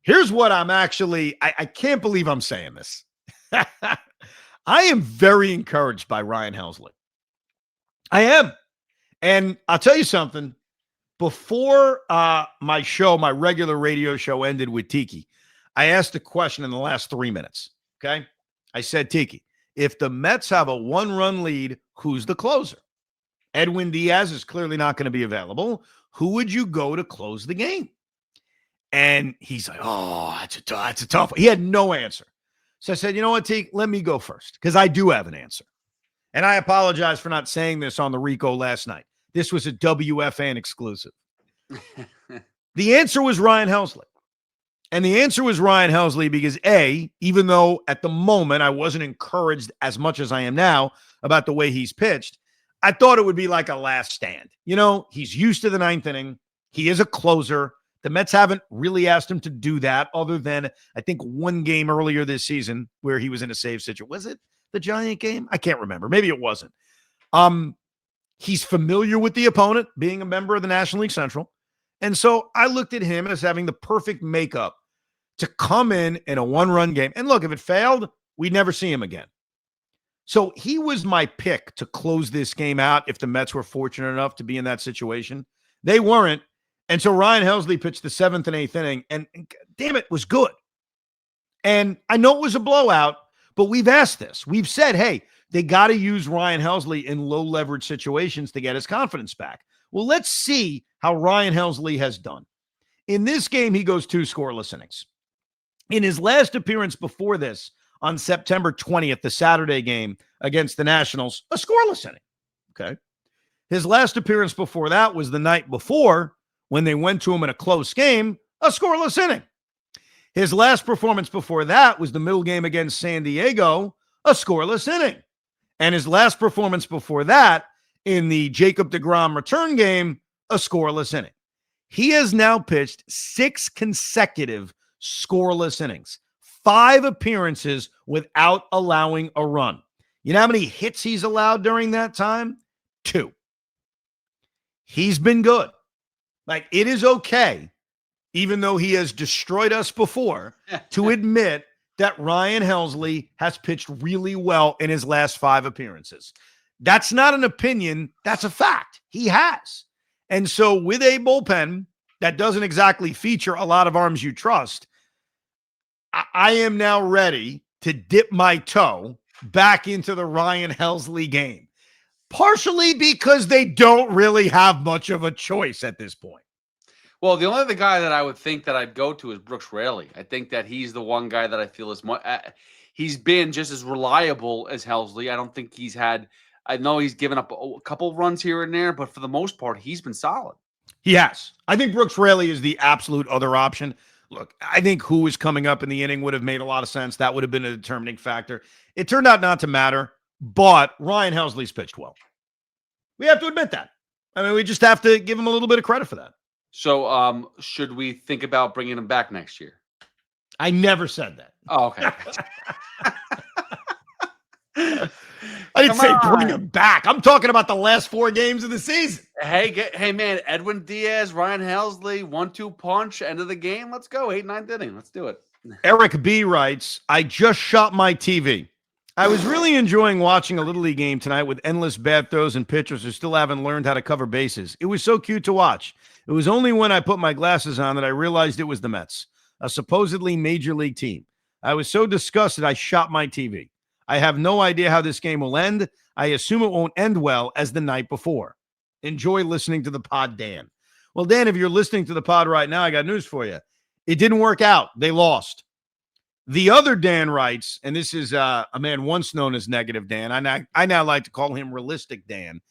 here's what I'm actually, I can't believe I'm saying this. I am very encouraged by Ryan Hley. I am. And I'll tell you something. Before my show, my regular radio show ended with Tiki, I asked a question in the last 3 minutes. Okay. I said, Tiki, if the Mets have a 1-run lead, who's the closer? Edwin Diaz is clearly not going to be available. Who would you go to close the game? And he's like, oh, that's a tough one. He had no answer. So I said, you know what, Tiki, let me go first because I do have an answer. And I apologize for not saying this on the Rico last night. This was a WFAN exclusive. The answer was Ryan Hley. And the answer was Ryan Hley because, A, even though at the moment I wasn't encouraged as much as I am now about the way he's pitched, I thought it would be like a last stand. You know, he's used to the 9th inning. He is a closer. The Mets haven't really asked him to do that other than, I think, one game earlier this season where he was in a save situation. Was it the Giant game? I can't remember. Maybe it wasn't. He's familiar with the opponent, being a member of the National League Central. And so I looked at him as having the perfect makeup to come in a 1-run game. And look, if it failed, we'd never see him again. So he was my pick to close this game out if the Mets were fortunate enough to be in that situation. They weren't. And so Ryan Hley pitched the 7th and 8th inning, and damn it, was good. And I know it was a blowout, but we've asked this. We've said, hey, they got to use Ryan Hley in low-leverage situations to get his confidence back. Well, let's see how Ryan Hley has done. In this game, he goes 2 scoreless innings. In his last appearance before this, on September 20th, the Saturday game against the Nationals, a scoreless inning. Okay. His last appearance before that was the night before when they went to him in a close game, a scoreless inning. His last performance before that was the middle game against San Diego, a scoreless inning. And his last performance before that in the Jacob deGrom return game, a scoreless inning. He has now pitched 6 consecutive scoreless innings, 5 appearances without allowing a run. You know how many hits he's allowed during that time? 2. He's been good. Like, it is okay, even though he has destroyed us before, to admit that Ryan Hley has pitched really well in his last 5 appearances. That's not an opinion. That's a fact. He has. And so with a bullpen that doesn't exactly feature a lot of arms you trust, I am now ready to dip my toe back into the Ryan Hley game. partially because they don't really have much of a choice at this point. Well, the only other guy that I would think that I'd go to is Brooks Raley. I think that he's the one guy that I feel is much. He's been just as reliable as Hley. I don't think he's had. I know he's given up a couple runs here and there, but for the most part, he's been solid. He has. I think Brooks Raley is the absolute other option. Look, I think who is coming up in the inning would have made a lot of sense. That would have been a determining factor. It turned out not to matter, but Ryan Helsley's pitched well. We have to admit that. I mean, we just have to give him a little bit of credit for that. So, should we think about bringing him back next year? I never said that. Oh, okay. I didn't say bring him back. I'm talking about the last 4 games of the season. Hey, man, Edwin Diaz, Ryan Helsley, 1-2 punch, end of the game. Let's go. 8th, 9th inning. Let's do it. Eric B writes, I just shot my TV. I was really enjoying watching a Little League game tonight with endless bad throws and pitchers who still haven't learned how to cover bases. It was so cute to watch. It was only when I put my glasses on that I realized it was the Mets, a supposedly major league team. I was so disgusted I shot my TV. I have no idea how this game will end. I assume it won't end well as the night before. Enjoy listening to the pod, Dan. Well, Dan, if you're listening to the pod right now, I got news for you. It didn't work out. They lost. The other Dan writes, and this is a man once known as Negative Dan. I now like to call him Realistic Dan.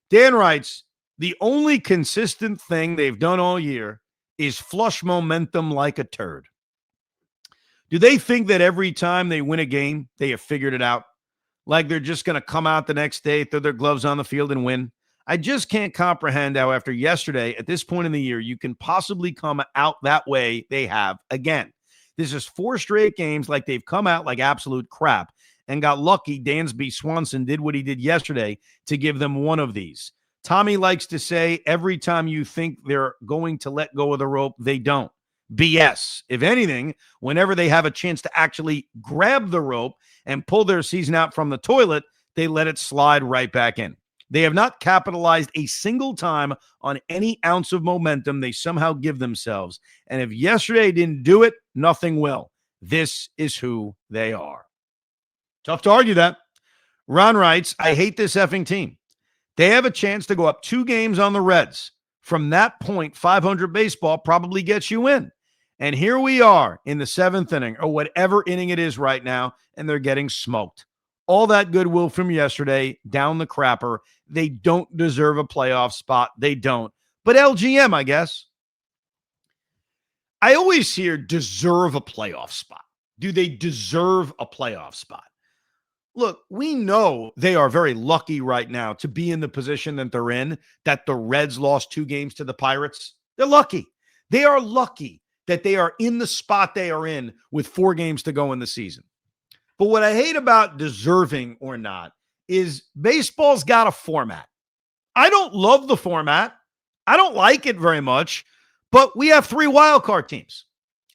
Dan writes, the only consistent thing they've done all year is flush momentum like a turd. Do they think that every time they win a game, they have figured it out? Like they're just going to come out the next day, throw their gloves on the field and win? I just can't comprehend how after yesterday, at this point in the year, you can possibly come out that way they have again. This is 4 straight games like they've come out like absolute crap and got lucky Dansby Swanson did what he did yesterday to give them one of these. Tommy likes to say every time you think they're going to let go of the rope, they don't. BS. If anything, whenever they have a chance to actually grab the rope and pull their season out from the toilet, they let it slide right back in. They have not capitalized a single time on any ounce of momentum they somehow give themselves. And if yesterday didn't do it, nothing will. This is who they are. Tough to argue that. Ron writes, I hate this effing team. They have a chance to go up 2 games on the Reds. From that point, 500 baseball probably gets you in. And here we are in the 7th inning or whatever inning it is right now, and they're getting smoked. All that goodwill from yesterday, down the crapper. They don't deserve a playoff spot. They don't. But LGM, I guess. I always hear deserve a playoff spot. Do they deserve a playoff spot? Look, we know they are very lucky right now to be in the position that they're in, that the Reds lost 2 games to the Pirates. They're lucky. They are lucky that they are in the spot they are in with 4 games to go in the season. But what I hate about deserving or not is baseball's got a format. I don't love the format. I don't like it very much, but we have 3 wild card teams.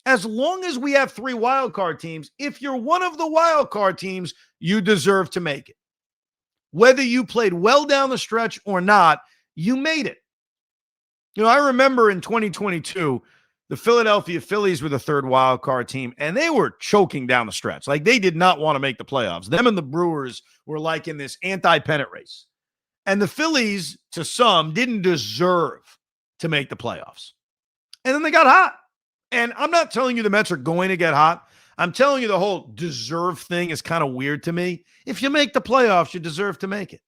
As long as we have 3 wild card teams, if you're one of the wild card teams, you deserve to make it. Whether you played well down the stretch or not, you made it. You know, I remember in 2022, the Philadelphia Phillies were the 3rd wild card team, and they were choking down the stretch. Like, they did not want to make the playoffs. Them and the Brewers were like in this anti-pennant race. And the Phillies, to some, didn't deserve to make the playoffs. And then they got hot. And I'm not telling you the Mets are going to get hot. I'm telling you the whole deserve thing is kind of weird to me. If you make the playoffs, you deserve to make it.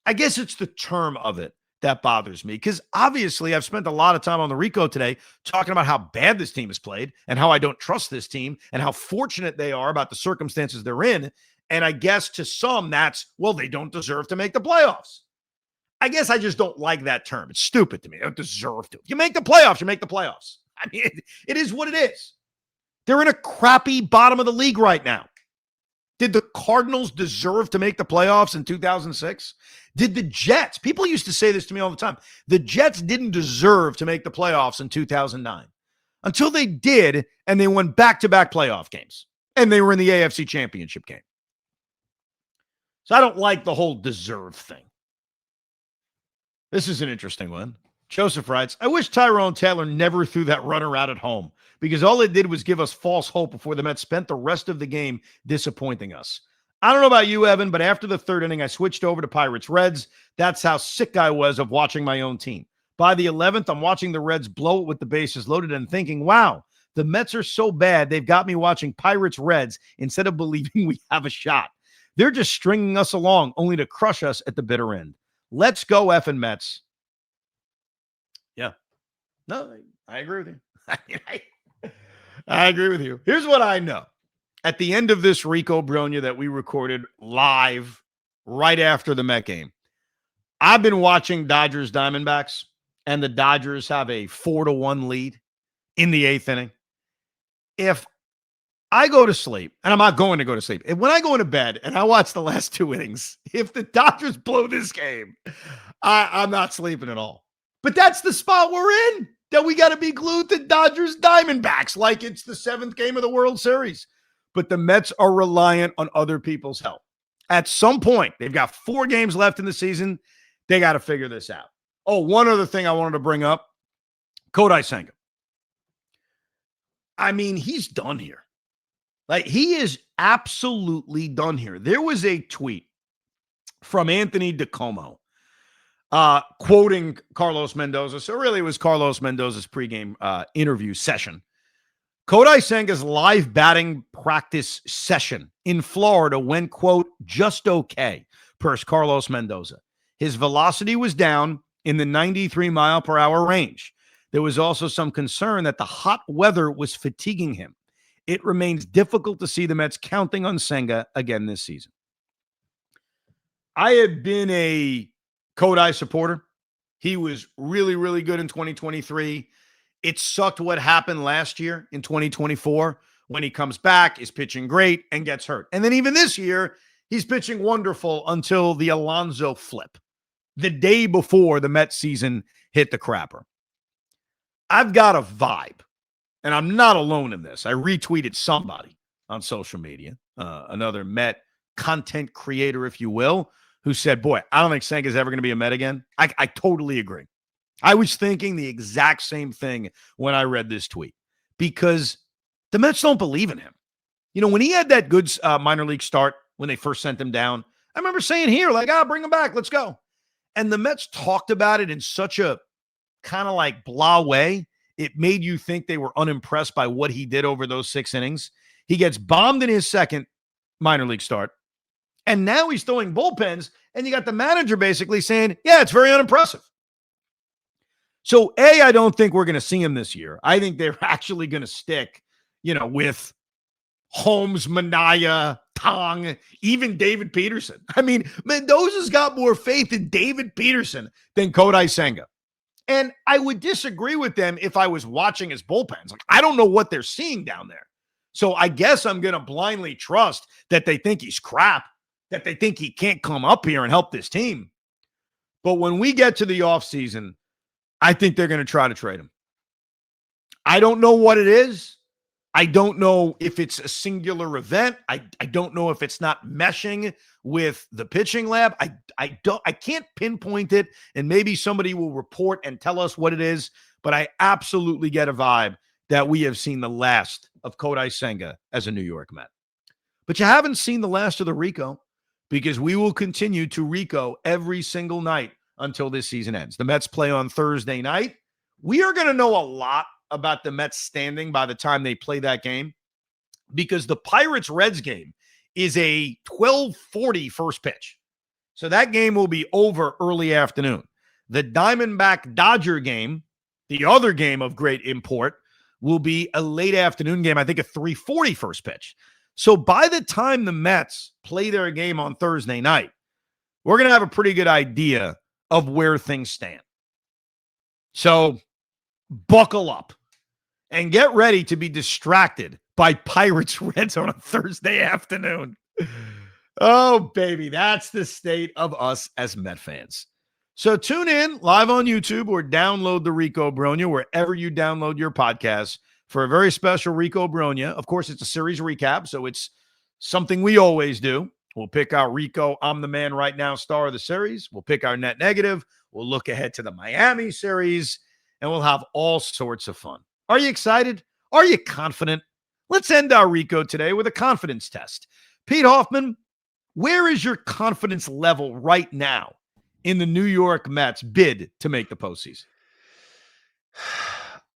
I guess it's the term of it that bothers me, because obviously I've spent a lot of time on the Rico today talking about how bad this team has played and how I don't trust this team and how fortunate they are about the circumstances they're in. And I guess to some that's, well, they don't deserve to make the playoffs. I guess I just don't like that term. It's stupid to me. They don't deserve to. If you make the playoffs, you make the playoffs. I mean, it is what it is. They're in a crappy bottom of the league right now. Did the Cardinals deserve to make the playoffs in 2006? Did the Jets? People used to say this to me all the time. The Jets didn't deserve to make the playoffs in 2009 until they did, and they won back-to-back playoff games, and they were in the AFC Championship game. So I don't like the whole deserve thing. This is an interesting one. Joseph writes, I wish Tyrone Taylor never threw that runner out at home, because all it did was give us false hope before the Mets spent the rest of the game disappointing us. I don't know about you, Evan, but after the third inning, I switched over to Pirates Reds. That's how sick I was of watching my own team. By the 11th, I'm watching the Reds blow it with the bases loaded and thinking, wow, the Mets are so bad, they've got me watching Pirates Reds instead of believing we have a shot. They're just stringing us along only to crush us at the bitter end. Let's go, effing Mets. Yeah. No, I agree with you. I agree with you. Here's what I know. At the end of this Rico Brogna that we recorded live right after the Met game, I've been watching Dodgers Diamondbacks, and the Dodgers have a 4-1 lead in the 8th inning. If I go to sleep, and I'm not going to go to sleep, and when I go into bed and I watch the last 2 innings, if the Dodgers blow this game, I'm not sleeping at all. But that's the spot we're in, that we got to be glued to Dodgers Diamondbacks like it's the 7th game of the World Series. But the Mets are reliant on other people's help. At some point, they've got 4 games left in the season. They got to figure this out. Oh, one other thing I wanted to bring up, Kodai Senga. I mean, he's done here. Like, he is absolutely done here. There was a tweet from Anthony DiComo quoting Carlos Mendoza. So really, it was Carlos Mendoza's pregame interview session. Kodai Senga's live batting practice session in Florida went, quote, just okay, per Carlos Mendoza. His velocity was down in the 93-mile-per-hour range. There was also some concern that the hot weather was fatiguing him. It remains difficult to see the Mets counting on Senga again this season. I had been a Kodai supporter. He was really, really good in 2023. It sucked what happened last year in 2024 when he comes back, is pitching great, and gets hurt. And then even this year, he's pitching wonderful until the Alonso flip, the day before the Mets season hit the crapper. I've got a vibe, and I'm not alone in this. I retweeted somebody on social media, another Met content creator, if you will, who said, boy, I don't think Senga's ever going to be a Met again. I totally agree. I was thinking the exact same thing when I read this tweet because the Mets don't believe in him. You know, when he had that good minor league start when they first sent him down, I remember saying here, like, bring him back. Let's go. And the Mets talked about it in such a kind of like blah way. It made you think they were unimpressed by what he did over those 6 innings. He gets bombed in his second minor league start. And now he's throwing bullpens. And you got the manager basically saying, yeah, it's very unimpressive. So, I don't think we're going to see him this year. I think they're actually going to stick, with Holmes, Minaya, Tong, even David Peterson. I mean, Mendoza's got more faith in David Peterson than Kodai Senga. And I would disagree with them if I was watching his bullpens. Like, I don't know what they're seeing down there. So I guess I'm going to blindly trust that they think he's crap, that they think he can't come up here and help this team. But when we get to the offseason, I think they're going to try to trade him. I don't know what it is. I don't know if it's a singular event. I don't know if it's not meshing with the pitching lab. I can't pinpoint it, and maybe somebody will report and tell us what it is, but I absolutely get a vibe that we have seen the last of Kodai Senga as a New York Met. But you haven't seen the last of the Rico, because we will continue to Rico every single night until this season ends. The Mets play on Thursday night. We are going to know a lot about the Mets standing by the time they play that game, because the Pirates-Reds game is a 12:40 first pitch. So that game will be over early afternoon. The Diamondback-Dodger game, the other game of great import, will be a late afternoon game, I think a 3:40 first pitch. So by the time the Mets play their game on Thursday night, we're going to have a pretty good idea of where things stand. So buckle up and get ready to be distracted by Pirates Reds on a Thursday afternoon. Oh, baby, that's the state of us as Met fans. So tune in live on YouTube or download the Rico Brogna wherever you download your podcasts for a very special Rico Brogna. Of course, it's a series recap, so it's something we always do. We'll pick our Rico, I'm the man right now, star of the series. We'll pick our net negative. We'll look ahead to the Miami series, and we'll have all sorts of fun. Are you excited? Are you confident? Let's end our Rico today with a confidence test. Pete Hoffman, Where is your confidence level right now in the New York Mets bid to make the postseason?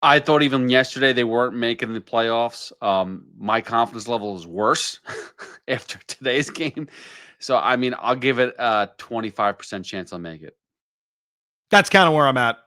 I thought even yesterday they weren't making the playoffs. My confidence level is worse after today's game. So, I mean, I'll give it a 25% chance I'll make it. That's kind of where I'm at.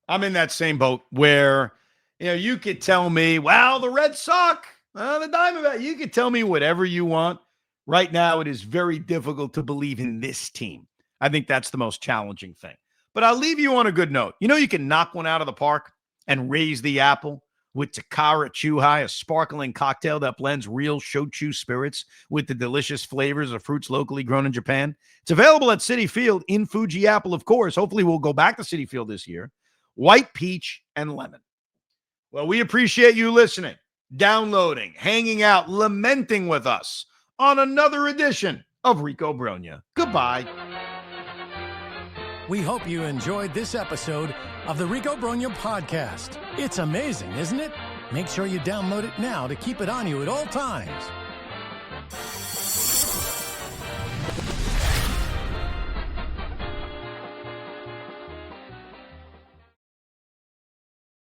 I'm in that same boat where, you could tell me, well, the Reds suck. The Diamondbacks. You could tell me whatever you want. Right now, it is very difficult to believe in this team. I think that's the most challenging thing. But I'll leave you on a good note. You can knock one out of the park and raise the apple with Takara Chuhai, a sparkling cocktail that blends real shochu spirits with the delicious flavors of fruits locally grown in Japan. It's available at Citi Field in Fuji Apple, of course. Hopefully we'll go back to Citi Field this year. White peach and lemon. Well, we appreciate you listening, downloading, hanging out, lamenting with us on another edition of Rico Brogna. Goodbye. We hope you enjoyed this episode of the Rico Brogna podcast. It's amazing, isn't it? Make sure you download it now to keep it on you at all times.